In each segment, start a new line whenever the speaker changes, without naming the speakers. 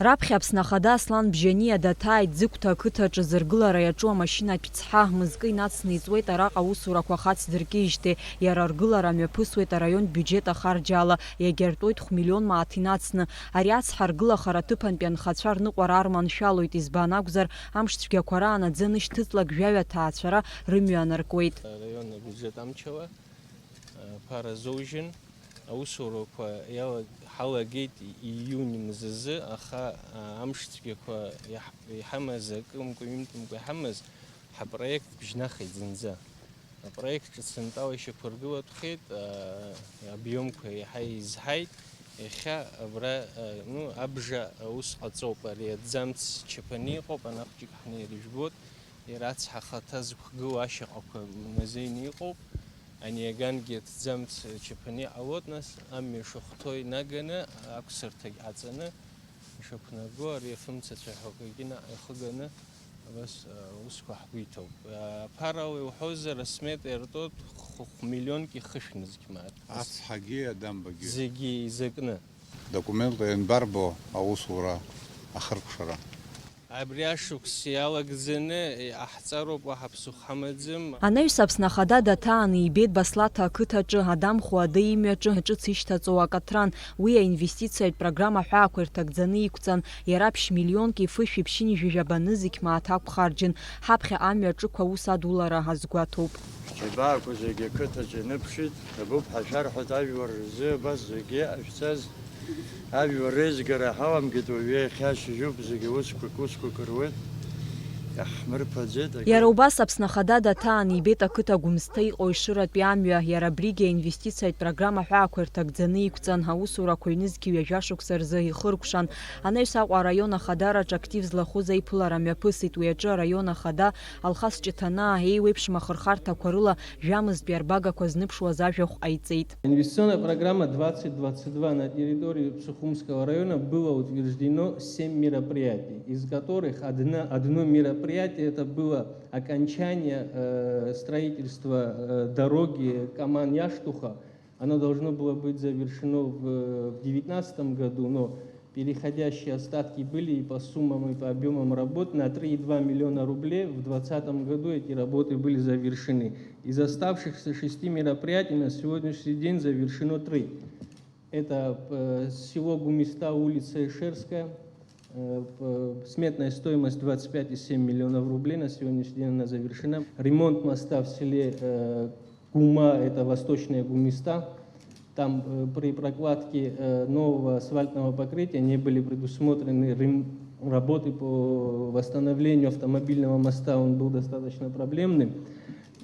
Раԥхьа Аԥсны Ахада Аслан Бжьаниа даҭааит Ӡыкәта ақыҭаҿы зыргылара иаҿу амашьынатә цҳа мызкы инацны иҵуеит араҟа аусурақәа хацдыркижьҭеи, иара аргылара мҩаԥысуеит араион биуџьет ахарџьала, иагьартәоит хә-миллион мааҭ инацны. Ари ацҳа аргылахара аҭыԥантәи анхацәа рныҟәара арманшәалоит, избан акәзар амш цәгьақәа раан аӡы нышьҭыҵлак жәаҩа аҭаацәара рымҩа анаркуеит.
Араион абиуџьет амчала ԥара зоужьын аусурақәа ҳалагеит ииуни мзазы, аха амш цәгьақәа иҳамаз акымкәа-ҩынтәымкәа иҳамаз ҳапроект бжьнахит зынӡа. Апроект ҿыц антала ишьақәыргылатәхеит, абиомқәа иаҳа изҳаит. Иахьа абра абжа ус ҟаҵоуп, ари аҭӡамц чаԥаны иҟоуп, анаҟәҷык ҳнеир ижәбоит, иара ацҳа ахаҭа зықәгылоу ашьаҟақәа мазеины иҟоуп. Ани агангьы аҭӡамц чаԥаны иҟалоит, нас амҩа шахәҭоу инаганы, ақәсырҭагь ҟаҵаны ишақәнаго, ари афымцацәа ҳәақәагьы ихыганы абас усқәа ҳгәиҭоуп. Ԥарала иуҳәозар, асмет иартуеит хә-миллионк ихышәны зегьы.
Ацҳагьы адамбагьы
зегьы изакны.
Документла ианбарбо аусура ахыркәшара.
Абри ашықәс иалагӡаны иҟаҳҵароуп, уаҳа ԥсыхәа ҳамаӡам.
Анаҩс Аԥсны Ахада даҭаан ибеит Баслаҭа ақыҭаҿы Адамхәы Ада имҩаҿы ҿыц ишьҭаҵоу акаҭран. Уи аинвестициатә программа ҳәаақәа ирҭагӡаны иқәҵан, иара ԥшь-миллионк ифышәи ԥшьыни жәабаны зегь мааҭ ақәхарџьын. Ҳаԥхьа амҩа аҿықәа аус адулара ҳазгәаҭоуп.
Ҳҿибаақәа зегьы ақыҭаҿы иныԥшит, абуп ҳашәарҳәоит ажәлар рзы абас зегьы ашәҵаз ажәлар реизгара ҳаламгеит, уаҩы иахьашьыжьуп, зегьы усқәак руеит.
Иара убас Аԥсны Ахада даҭаан ибеит ақыҭа Гәымсҭа иҟоу Ешыратәи амҩа, иара абригьы аинвестициатә программа ҳәаақәа ирҭагӡаны иқәҵан, аусурақәа ҩнызқьи ҩажәа шықәса рзы ихыркәшан. Анаҩс Аҟәа араион ахадараҿ актив злахәыз аиԥылара мҩаԥысит, уи аҿы араион ахада Алхас Ҷыҭанаа еиуеиԥш махырхарҭақәа рыла жәамызтәи арбагақәа зныԥшуаз ажәахә ҟаиҵеит.
Инвестиционная программа 2022 на территории Сухумского района было утверждено 7 мероприятий, из которых одно мероприятие это было окончание строительства дороги Каман-Яштуха. Оно должно было быть завершено в 2019 году, но переходящие остатки были и по суммам, и по объемам работ. На 3,2 миллиона рублей в 2020 году эти работы были завершены. Из оставшихся 6 мероприятий на сегодняшний день завершено 3. Это село Гумиста, улица Ишерская. Сметная стоимость 25,7 миллионов рублей, на сегодняшний день она завершена. Ремонт моста в селе Гума, это восточная Гумиста. Там при прокладке нового асфальтного покрытия не были предусмотрены работы по восстановлению автомобильного моста, он был достаточно проблемным.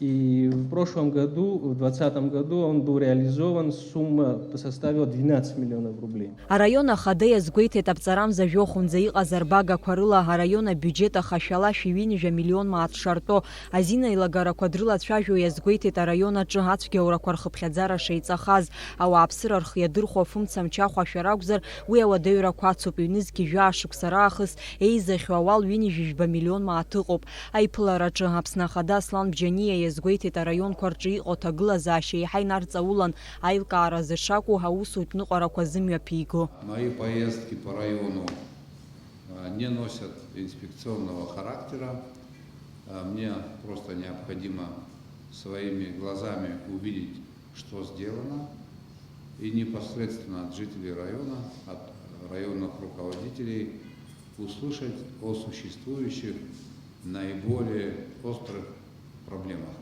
И в прошлом году, в 2020 году, он был реализован, сумма составила 12 миллионов рублей.
Араион Ахада иазгәеиҭеит аԥҵарамза жәохәынӡа иҟаз арбагақәа рыла араион абиуџьет ахашәала шәи-ҩынҩажәа миллион мааҭ шартәо. Азина еилагарақәа дрылацәажәо иазгәеиҭеит араион аҿы ацәгьаурақәа рхыԥхьаӡара шеиҵахаз. Ауааԥсыра рхы иадырхәо афымца мчахә ашәар акәзар, уи ауадаҩрақәа ацуп, ҩнызқьи жәа-шықәса раахыс еизахьоу ауал ҩынҩажәижәба миллион мааҭ ыҟоуп. Аиԥылараҿы Аԥсны Ахада Аслан Бџьаниа иазгәеиҭеит араионқәа рҿы иҟоу аҭагылазаашьа еиҳа инарҵаулан аилкааразы шакәу аусутә ныҟәарақәа зымҩаԥиго.
Мои поездки по району не носят инспекционного характера. Мне просто необходимо своими глазами увидеть, что сделано, и непосредственно от жителей района, от районных руководителей услышать о существующих наиболее острых проблемах.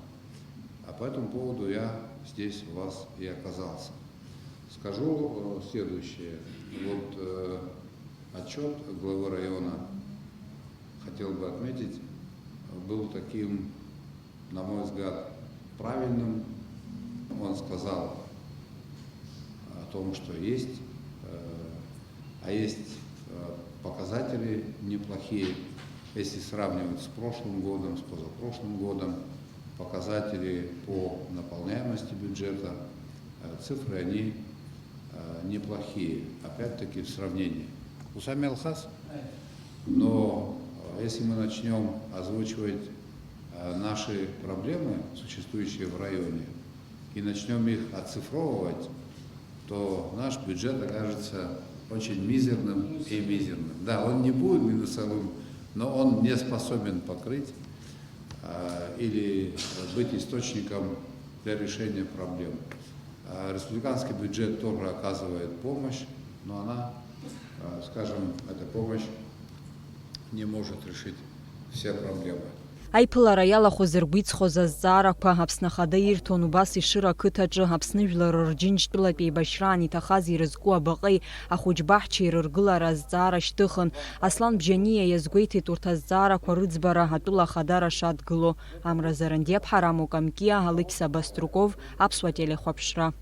А по этому поводу я здесь у вас и оказался. Скажу следующее. Вот отчет главы района, хотел бы отметить, был таким, на мой взгляд, правильным. Он сказал о том, что есть, есть показатели неплохие, если сравнивать с прошлым годом, с позапрошлым годом. Показатели по наполняемости бюджета, цифры они неплохие, опять-таки в сравнении. Усами Алхас, но если мы начнем озвучивать наши проблемы, существующие в районе, и начнем их оцифровывать, то наш бюджет окажется очень мизерным и мизерным. Да, он не будет минусовым, но он не способен покрыть или быть источником для решения проблем. Республиканский бюджет тоже оказывает помощь, но она, скажем, эта помощь не может решить все проблемы.
Аиԥылара иалахәыз ргәы-иҵхоз азҵаарақәа Аԥсны Ахада ирҭон, убас Ешыра ақыҭаҿы Аԥсны жәлар рџьынџьтәылатә еибашьраан иҭахаз ирызку абаҟеи ахәыҷбаҳчеи рыргылара азҵаара шьҭыхын. Аслан Бџьаниа иазгәеиҭеит урҭ азҵаарақәа рыӡбара атәыла Ахадара шадгыло. Амра Зарандиаԥҳа, Рамо Камкиа, Алықьса Баструков, Аԥсуа телехәаԥшра.